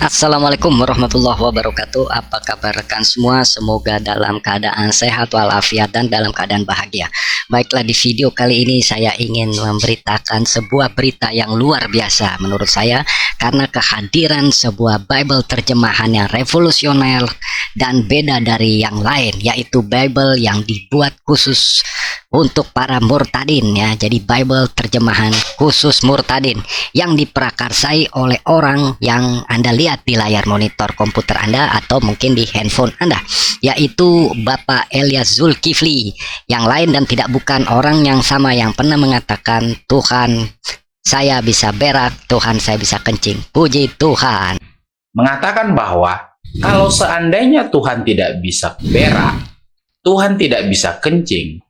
Assalamualaikum warahmatullahi wabarakatuh. Apa kabar rekan semua? Semoga dalam keadaan sehat walafiat dan dalam keadaan bahagia. Baiklah, di video kali ini saya ingin memberitakan sebuah berita yang luar biasa menurut saya, karena kehadiran sebuah Bible terjemahan yang revolusioner dan beda dari yang lain, yaitu Bible yang dibuat khusus untuk para murtadin ya. Jadi Bible terjemahan khusus murtadin yang diprakarsai oleh orang yang Anda lihat di layar monitor komputer Anda atau mungkin di handphone Anda, yaitu Bapak Ilyas Zulkifli, yang lain dan tidak bukan orang yang sama yang pernah mengatakan Tuhan saya bisa berak, Tuhan saya bisa kencing. Puji Tuhan. Mengatakan bahwa kalau seandainya Tuhan tidak bisa berak, Tuhan tidak bisa kencing,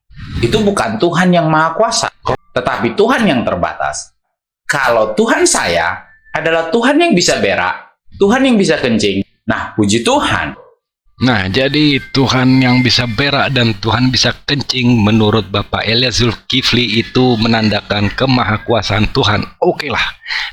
itu bukan Tuhan yang maha kuasa, tetapi Tuhan yang terbatas. Kalau Tuhan saya adalah Tuhan yang bisa berak, Tuhan yang bisa kencing. Nah, puji Tuhan. Nah, jadi Tuhan yang bisa berak dan Tuhan bisa kencing menurut Bapak Ilyas Zulkifli itu menandakan kemahakuasaan Tuhan. Oke lah,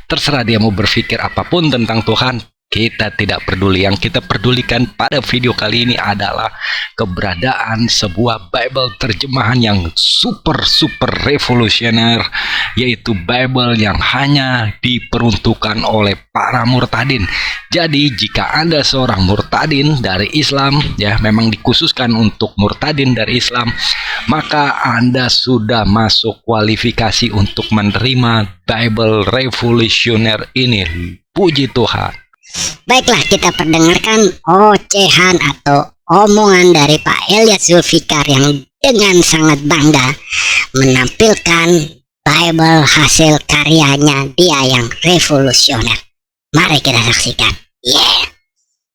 terserah dia mau berpikir apapun tentang Tuhan. Kita tidak peduli. Yang kita pedulikan pada video kali ini adalah keberadaan sebuah Bible terjemahan yang super revolusioner, yaitu Bible yang hanya diperuntukkan oleh para murtadin. Jadi jika Anda seorang murtadin dari Islam, ya memang dikhususkan untuk murtadin dari Islam, maka Anda sudah masuk kualifikasi untuk menerima Bible revolusioner ini. Puji Tuhan. Baiklah, kita perdengarkan ocehan atau omongan dari Pak Ilyas Zulfikar yang dengan sangat bangga menampilkan Bible hasil karyanya dia yang revolusioner. Mari kita saksikan.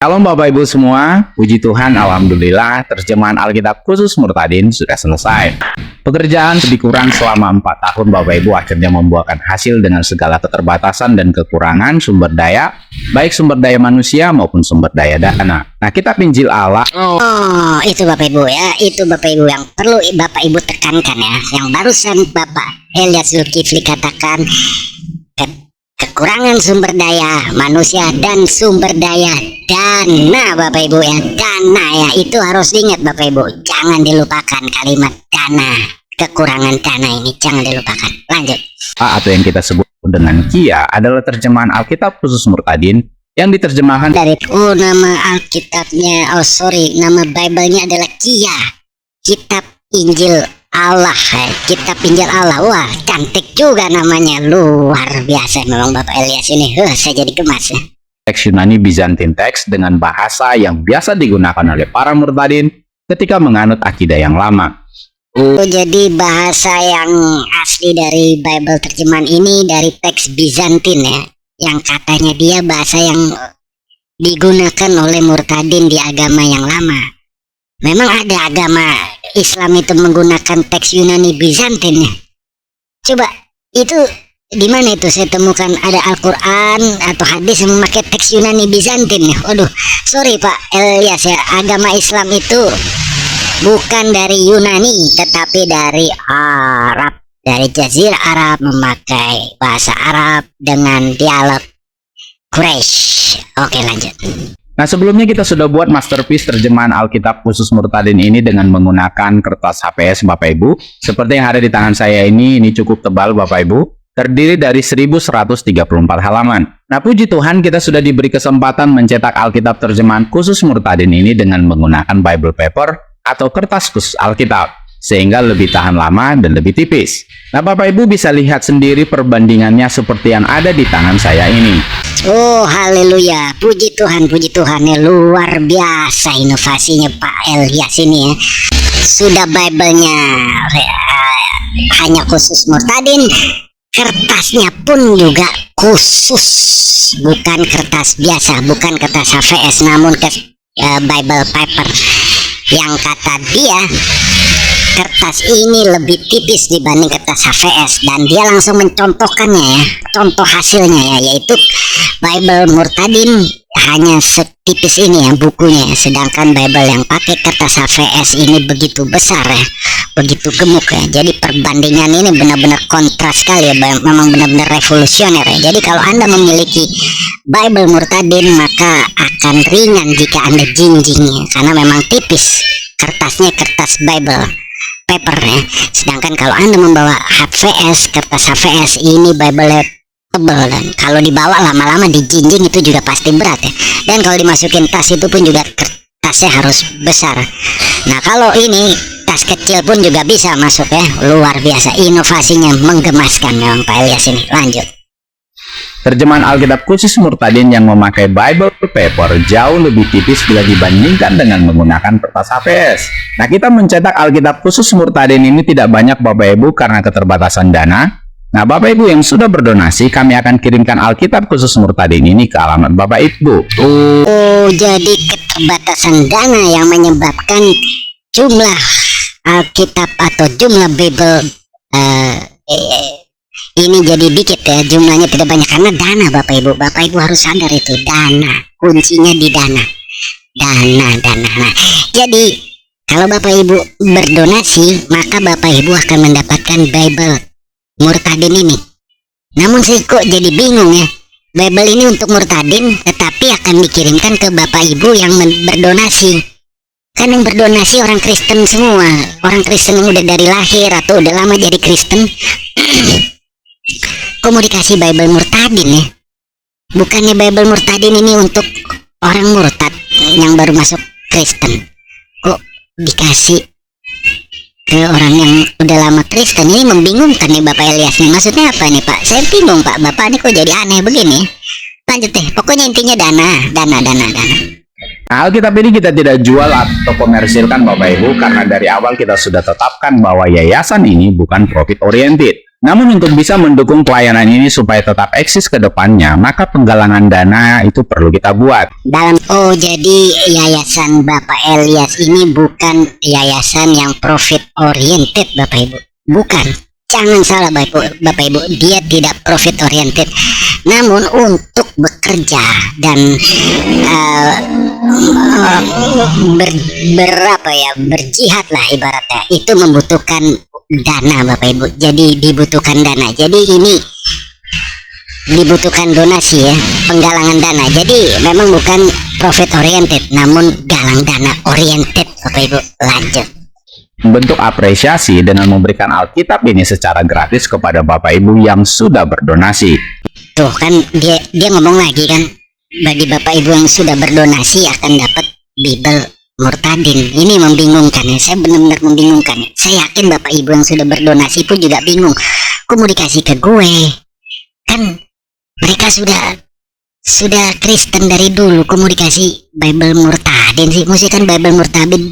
Shalom Bapak Ibu semua, puji Tuhan, alhamdulillah terjemahan Alkitab khusus murtadin sudah selesai. Pekerjaan lebih kurang selama 4 tahun Bapak Ibu akhirnya membuahkan hasil dengan segala keterbatasan dan kekurangan sumber daya, baik sumber daya manusia maupun sumber daya dana. Nah, kitab Injil Allah. Oh, itu Bapak Ibu ya, itu Bapak Ibu yang perlu Bapak Ibu tekankan ya. Yang barusan Bapak Ilyas Zulkifli katakan, kekurangan sumber daya manusia dan sumber daya dana Bapak Ibu ya. Dana ya, itu harus diingat Bapak Ibu. Jangan dilupakan kalimat dana. Kekurangan dana ini jangan dilupakan. Lanjut. Atau yang kita sebut dengan Kia adalah terjemahan Alkitab khusus murtadin yang diterjemahkan dari nama Alkitabnya, nama Bible-nya adalah Kia. Kitab Injil Allah, Kitab Injil Allah. Wah, cantik juga namanya, luar biasa memang Bapak Ilyas ini. Saya jadi gemas ya. Teks Yunani Bizantin teks dengan bahasa yang biasa digunakan oleh para murtadin ketika menganut akidah yang lama. Jadi bahasa yang asli dari Bible terjemahan ini dari teks Bizantin ya, yang katanya dia bahasa yang digunakan oleh murtadin di agama yang lama. Memang ada agama Islam itu menggunakan teks Yunani Bizantin ya. Coba itu di mana itu saya temukan ada Al-Quran atau hadis yang memakai teks Yunani Bizantin ya. Waduh, sorry Pak Ilyas ya, agama Islam itu bukan dari Yunani tetapi dari Arab, dari Jazirah Arab, memakai bahasa Arab dengan dialog Quraisy. Oke, lanjut. Nah, sebelumnya kita sudah buat masterpiece terjemahan Alkitab khusus murtadin ini dengan menggunakan kertas HPS Bapak Ibu. Seperti yang ada di tangan saya ini cukup tebal Bapak Ibu. Terdiri dari 1134 halaman. Nah, puji Tuhan kita sudah diberi kesempatan mencetak Alkitab terjemahan khusus murtadin ini dengan menggunakan Bible paper atau kertas khusus Alkitab, sehingga lebih tahan lama dan lebih tipis. Nah, Bapak Ibu bisa lihat sendiri perbandingannya seperti yang ada di tangan saya ini. Oh, haleluya, puji Tuhan ya, luar biasa inovasinya Pak Ilyas ini ya. Sudah Bible-nya hanya khusus murtadin, kertasnya pun juga khusus, bukan kertas biasa, bukan kertas HVS, namun Bible paper. Yang kata dia kertas ini lebih tipis dibanding kertas HVS, dan dia langsung mencontohkannya ya, contoh hasilnya ya, yaitu Bible murtadin hanya setipis ini ya bukunya, sedangkan Bible yang pakai kertas HVS ini begitu besar ya, begitu gemuk ya. Jadi perbandingan ini benar-benar kontras sekali ya, memang benar-benar revolusioner ya. Jadi kalau Anda memiliki Bible Murtadin maka akan ringan jika Anda jinjingnya, karena memang tipis kertasnya, kertas Bible paper ya. Sedangkan kalau Anda membawa HVS, kertas HVS ini Bible tebal, dan kalau dibawa lama-lama dijinjing itu juga pasti berat ya. Dan kalau dimasukin tas itu pun juga kertasnya harus besar. Nah kalau ini tas kecil pun juga bisa masuk ya. Luar biasa, inovasinya menggemaskan memang Pak Elias ini. Lanjut. Terjemahan Alkitab khusus Murtadin yang memakai Bible paper jauh lebih tipis bila dibandingkan dengan menggunakan kertas HVS. Nah, kita mencetak Alkitab khusus Murtadin ini tidak banyak Bapak Ibu karena keterbatasan dana. Nah, Bapak Ibu yang sudah berdonasi, kami akan kirimkan Alkitab khusus Murtadin ini ke alamat Bapak Ibu. Oh, jadi keterbatasan dana yang menyebabkan jumlah Alkitab atau jumlah Bible ini jadi dikit ya, jumlahnya tidak banyak karena dana Bapak Ibu. Bapak Ibu harus sadar itu, dana, kuncinya di dana. Dana. Nah, jadi kalau Bapak Ibu berdonasi, maka Bapak Ibu akan mendapatkan Bible Murtadin ini. Namun saya kok jadi bingung ya, Bible ini untuk Murtadin tetapi akan dikirimkan ke Bapak Ibu yang berdonasi. Kan yang berdonasi orang Kristen semua, orang Kristen yang udah dari lahir atau udah lama jadi Kristen. Kok mau dikasih Bible Murtadin ya? Bukannya Bible Murtadin ini untuk orang murtad yang baru masuk Kristen, kok dikasih ke orang yang udah lama Kristen? Ini membingungkan nih Bapak Elias nih. Maksudnya apa nih Pak? Saya bingung Pak, Bapak ini kok jadi aneh begini. Lanjut deh, pokoknya intinya dana. Nah, Alkitab ini kita tidak jual atau komersilkan Bapak Ibu, karena dari awal kita sudah tetapkan bahwa yayasan ini bukan profit oriented. Namun untuk bisa mendukung pelayanan ini supaya tetap eksis ke depannya, maka penggalangan dana itu perlu kita buat. Jadi yayasan Bapak Elias ini bukan yayasan yang profit oriented Bapak Ibu. Bukan. Jangan salah Bapak Ibu, dia tidak profit oriented. Namun untuk bekerja dan berjihad lah ibaratnya, itu membutuhkan dana Bapak Ibu. Jadi dibutuhkan dana. Jadi ini dibutuhkan donasi ya, penggalangan dana. Jadi memang bukan profit oriented, namun galang dana oriented Bapak Ibu. Lanjut. Bentuk apresiasi dengan memberikan Alkitab ini secara gratis kepada Bapak Ibu yang sudah berdonasi. Tuh kan dia ngomong lagi kan, bagi Bapak Ibu yang sudah berdonasi akan dapat Bible Murtadin. Ini membingungkan ya, saya benar-benar membingungkan ya. Saya yakin Bapak Ibu yang sudah berdonasi pun juga bingung, kok mau dikasih ke gue? Kan mereka sudah Kristen dari dulu, kok mau dikasih Bible Murtadin sih? Mesti kan Bible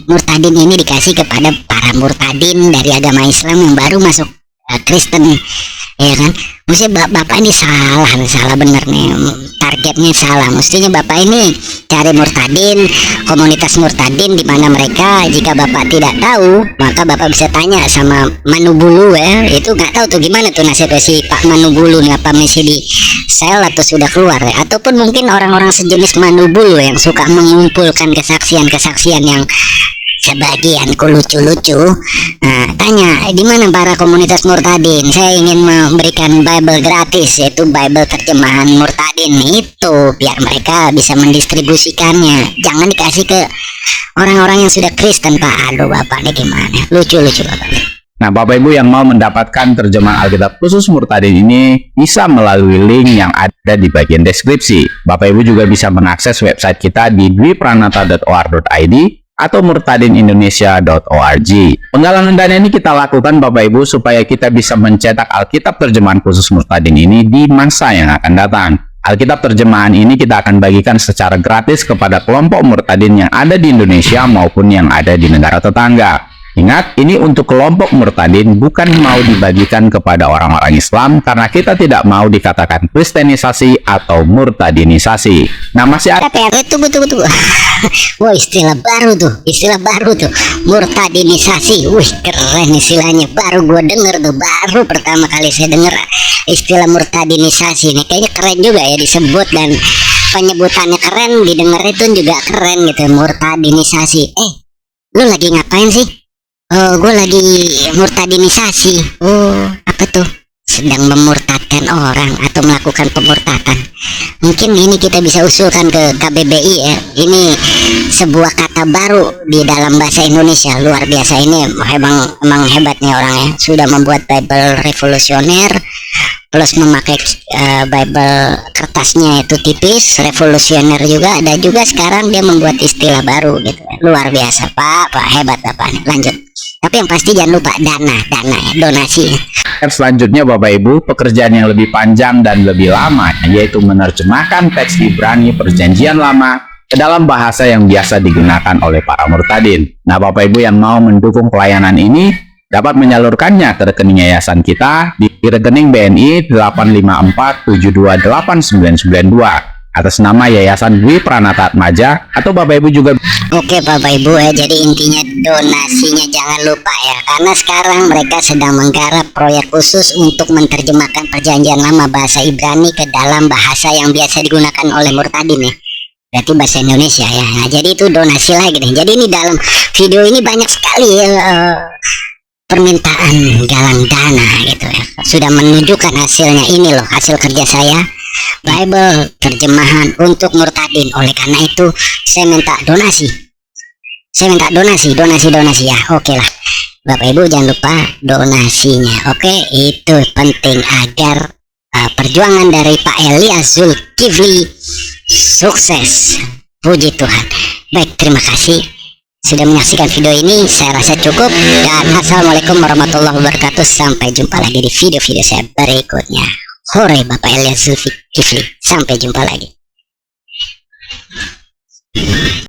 Murtadin ini dikasih kepada para murtadin dari agama Islam yang baru masuk Kristen, ya kan? Mesti Bapak ini salah bener nih, targetnya salah. Mestinya Bapak ini cari murtadin, komunitas murtadin di mana mereka. Jika Bapak tidak tahu, maka Bapak bisa tanya sama Manubulu ya. Itu nggak tahu tuh gimana tuh nasibnya si Pak Manubulu nih, apa masih di sel atau sudah keluar ya? Ataupun mungkin orang-orang sejenis Manubulu yang suka mengumpulkan kesaksian yang sebagian lucu-lucu. Nah, tanya di mana para komunitas murtadin, saya ingin memberikan Bible gratis, yaitu Bible terjemahan Murtadin itu, biar mereka bisa mendistribusikannya. Jangan dikasih ke orang-orang yang sudah Kristen Pak. Aduh Bapak ini gimana, lucu-lucu Bapak. Nah, Bapak Ibu yang mau mendapatkan terjemahan Alkitab khusus Murtadin ini bisa melalui link yang ada di bagian deskripsi. Bapak Ibu juga bisa mengakses website kita di dwipranata.or.id atau murtadinIndonesia.org. Penggalangan dana ini kita lakukan Bapak Ibu supaya kita bisa mencetak Alkitab terjemahan khusus Murtadin ini di masa yang akan datang. Alkitab terjemahan ini kita akan bagikan secara gratis kepada kelompok murtadin yang ada di Indonesia maupun yang ada di negara tetangga. Ingat, ini untuk kelompok murtadin, bukan mau dibagikan kepada orang-orang Islam, karena kita tidak mau dikatakan kristenisasi atau murtadinisasi. Nah, masih ada... Tunggu. Wah, istilah baru tuh, murtadinisasi. Wih, keren istilahnya, baru gue denger tuh, baru pertama kali saya denger istilah murtadinisasi. Nih kayaknya keren juga ya disebut, dan penyebutannya keren, didengar itu juga keren gitu, murtadinisasi. Lu lagi ngapain sih? Oh, gue lagi murtadinisasi. Oh, apa tuh? Sedang memurtadkan orang atau melakukan pemurtadan. Mungkin ini kita bisa usulkan ke KBBI ya. Ini sebuah kata baru di dalam bahasa Indonesia, luar biasa. Ini emang hebatnya orangnya, sudah membuat Bible revolusioner plus memakai Bible kertasnya itu tipis, revolusioner juga. Ada juga sekarang dia membuat istilah baru gitu. Luar biasa Pak hebat Bapak nih. Lanjut. Tapi yang pasti jangan lupa dana ya, donasi. Selanjutnya Bapak Ibu, pekerjaan yang lebih panjang dan lebih lama, yaitu menerjemahkan teks Ibrani Perjanjian Lama ke dalam bahasa yang biasa digunakan oleh para murtadin. Nah, Bapak Ibu yang mau mendukung pelayanan ini dapat menyalurkannya ke rekening yayasan kita di rekening BNI 854728992 atas nama Yayasan Dwi Pranata Atmaja, atau Bapak Ibu juga. Oke Bapak Ibu ya, jadi intinya donasinya jangan lupa ya, karena sekarang mereka sedang menggarap proyek khusus untuk menerjemahkan Perjanjian Lama bahasa Ibrani ke dalam bahasa yang biasa digunakan oleh murtadin ya, berarti bahasa Indonesia ya. Nah, jadi itu donasi lagi nih. Jadi ini dalam video ini banyak sekali permintaan galang dana gitu ya, sudah menunjukkan hasilnya. Ini loh hasil kerja saya, Bible terjemahan untuk murtadin. Oleh karena itu saya minta donasi, donasi ya. Oke lah Bapak Ibu, jangan lupa donasinya. Oke, itu penting agar perjuangan dari Pak Elias Zulkifli sukses. Puji Tuhan. Baik, terima kasih sudah menyaksikan video ini. Saya rasa cukup, dan assalamualaikum warahmatullahi wabarakatuh. Sampai jumpa lagi di video-video saya berikutnya. Hore Bapak Elias Zulkifli, sampai jumpa lagi.